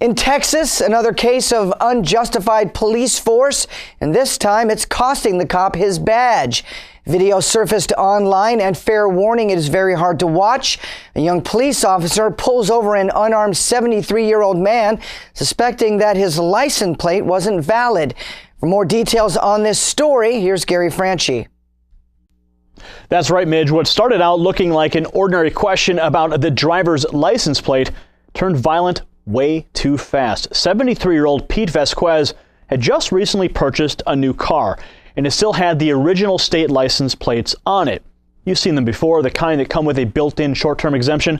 In Texas, another case of unjustified police force, and this time it's costing the cop his badge. Video surfaced online, and fair warning, it is very hard to watch. A young police officer pulls over an unarmed 73-year-old man, suspecting that his license plate wasn't valid. For more details on this story, here's Gary Franchi. That's right, Midge. What started out looking like an ordinary question about the driver's license plate turned violent way too fast. 73-year-old Pete Vasquez had just recently purchased a new car, and it still had the original state license plates on it. You've seen them before, the kind that come with a built-in short-term exemption.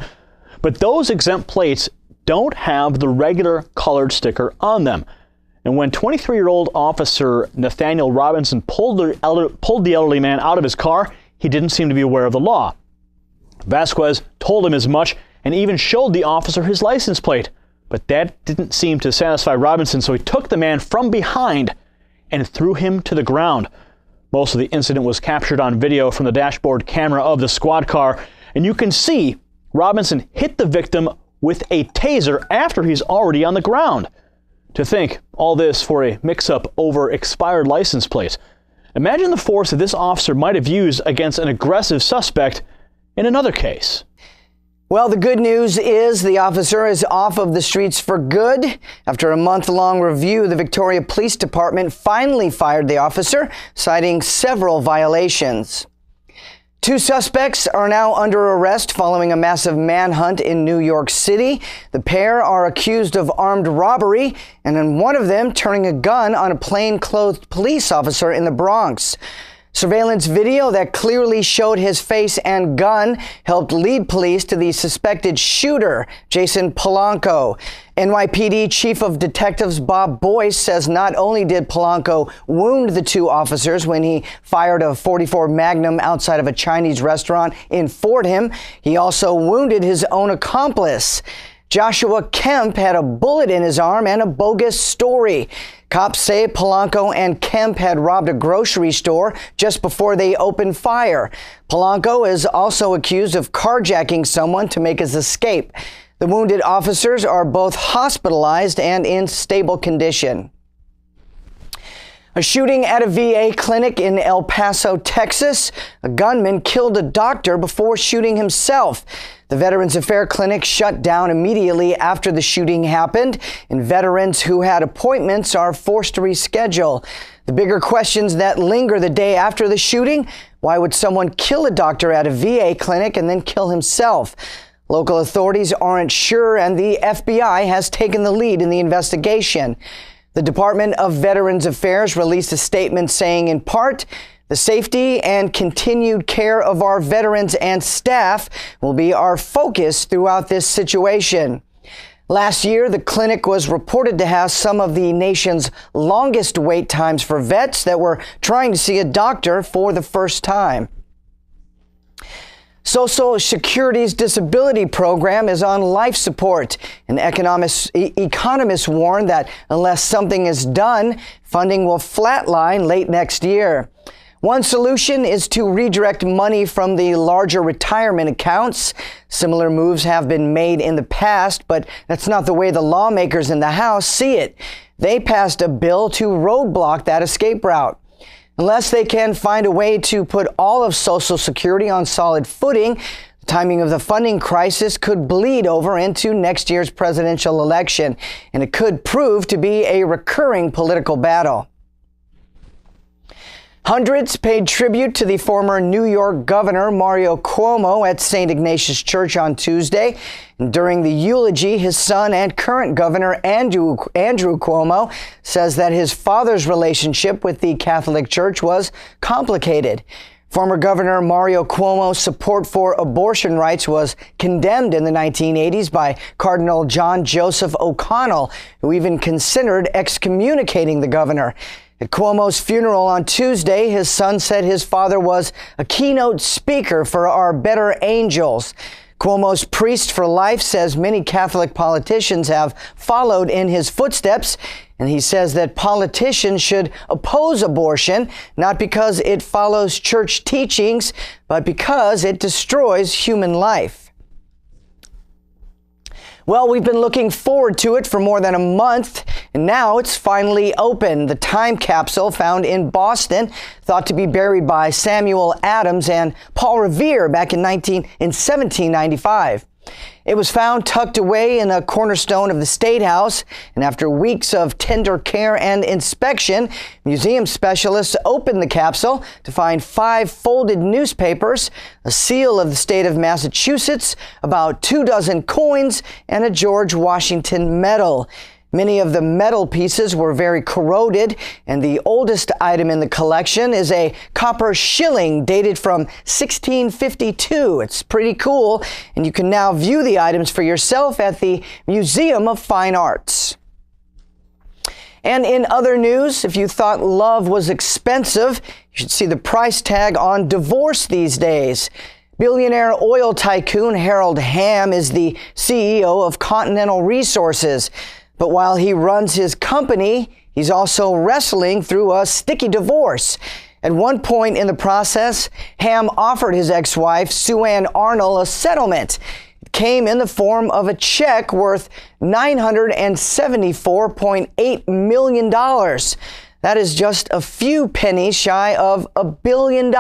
But those exempt plates don't have the regular colored sticker on them. And when 23-year-old officer Nathaniel Robinson pulled the elderly man out of his car, he didn't seem to be aware of the law. Vasquez told him as much and even showed the officer his license plate. But that didn't seem to satisfy Robinson, so he took the man from behind and threw him to the ground. Most of the incident was captured on video from the dashboard camera of the squad car, and you can see Robinson hit the victim with a taser after he's already on the ground. To think, all this for a mix-up over expired license plates. Imagine the force that this officer might have used against an aggressive suspect in another case. Well, the good news is the officer is off of the streets for good. After a month-long review, the Victoria Police Department finally fired the officer, citing several violations. 2 suspects are now under arrest following a massive manhunt in New York City. The pair are accused of armed robbery, and then one of them turning a gun on a plainclothed police officer in the Bronx. Surveillance video that clearly showed his face and gun helped lead police to the suspected shooter, Jason Polanco. NYPD Chief of Detectives Bob Boyce says not only did Polanco wound the 2 officers when he fired a .44 Magnum outside of a Chinese restaurant in Fordham, he also wounded his own accomplice. Joshua Kemp had a bullet in his arm and a bogus story. Cops say Polanco and Kemp had robbed a grocery store just before they opened fire. Polanco is also accused of carjacking someone to make his escape. The wounded officers are both hospitalized and in stable condition. A shooting at a VA clinic in El Paso, Texas. A gunman killed a doctor before shooting himself. The Veterans Affairs Clinic shut down immediately after the shooting happened, and veterans who had appointments are forced to reschedule. The bigger questions that linger the day after the shooting: why would someone kill a doctor at a VA clinic and then kill himself? Local authorities aren't sure, and the FBI has taken the lead in the investigation. The Department of Veterans Affairs released a statement saying, in part, the safety and continued care of our veterans and staff will be our focus throughout this situation. Last year, the clinic was reported to have some of the nation's longest wait times for vets that were trying to see a doctor for the first time. Social Security's disability program is on life support. And economists warn that unless something is done, funding will flatline late next year. One solution is to redirect money from the larger retirement accounts. Similar moves have been made in the past, but that's not the way the lawmakers in the House see it. They passed a bill to roadblock that escape route. Unless they can find a way to put all of Social Security on solid footing, the timing of the funding crisis could bleed over into next year's presidential election, and it could prove to be a recurring political battle. Hundreds paid tribute to the former New York Governor Mario Cuomo at St. Ignatius Church on Tuesday. And during the eulogy, his son and current governor Andrew Cuomo says that his father's relationship with the Catholic Church was complicated. Former Governor Mario Cuomo's support for abortion rights was condemned in the 1980s by Cardinal John Joseph O'Connell, who even considered excommunicating the governor. At Cuomo's funeral on Tuesday, his son said his father was a keynote speaker for our better angels. Cuomo's Priest for Life says many Catholic politicians have followed in his footsteps, and he says that politicians should oppose abortion, not because it follows church teachings, but because it destroys human life. Well, we've been looking forward to it for more than a month, and now it's finally open. The time capsule found in Boston, thought to be buried by Samuel Adams and Paul Revere back in 1795. It was found tucked away in a cornerstone of the State House, and after weeks of tender care and inspection, museum specialists opened the capsule to find 5 folded newspapers, a seal of the state of Massachusetts, about 24 coins, and a George Washington medal. Many of the metal pieces were very corroded, and the oldest item in the collection is a copper shilling dated from 1652. It's pretty cool, and you can now view the items for yourself at the Museum of Fine Arts. And in other news, if you thought love was expensive, you should see the price tag on divorce these days. Billionaire oil tycoon Harold Hamm is the CEO of Continental Resources. But while he runs his company, he's also wrestling through a sticky divorce. At one point in the process, Hamm offered his ex-wife, Sue Ann Arnold, a settlement. It came in the form of a check worth $974.8 million. That is just a few pennies shy of $1 billion.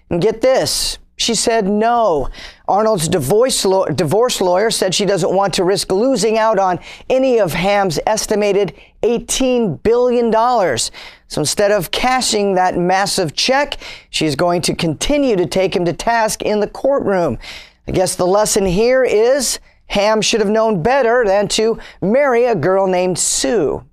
And get this, she said no. Arnold's divorce lawyer said she doesn't want to risk losing out on any of Hamm's estimated $18 billion. So instead of cashing that massive check, she's going to continue to take him to task in the courtroom. I guess the lesson here is Hamm should have known better than to marry a girl named Sue.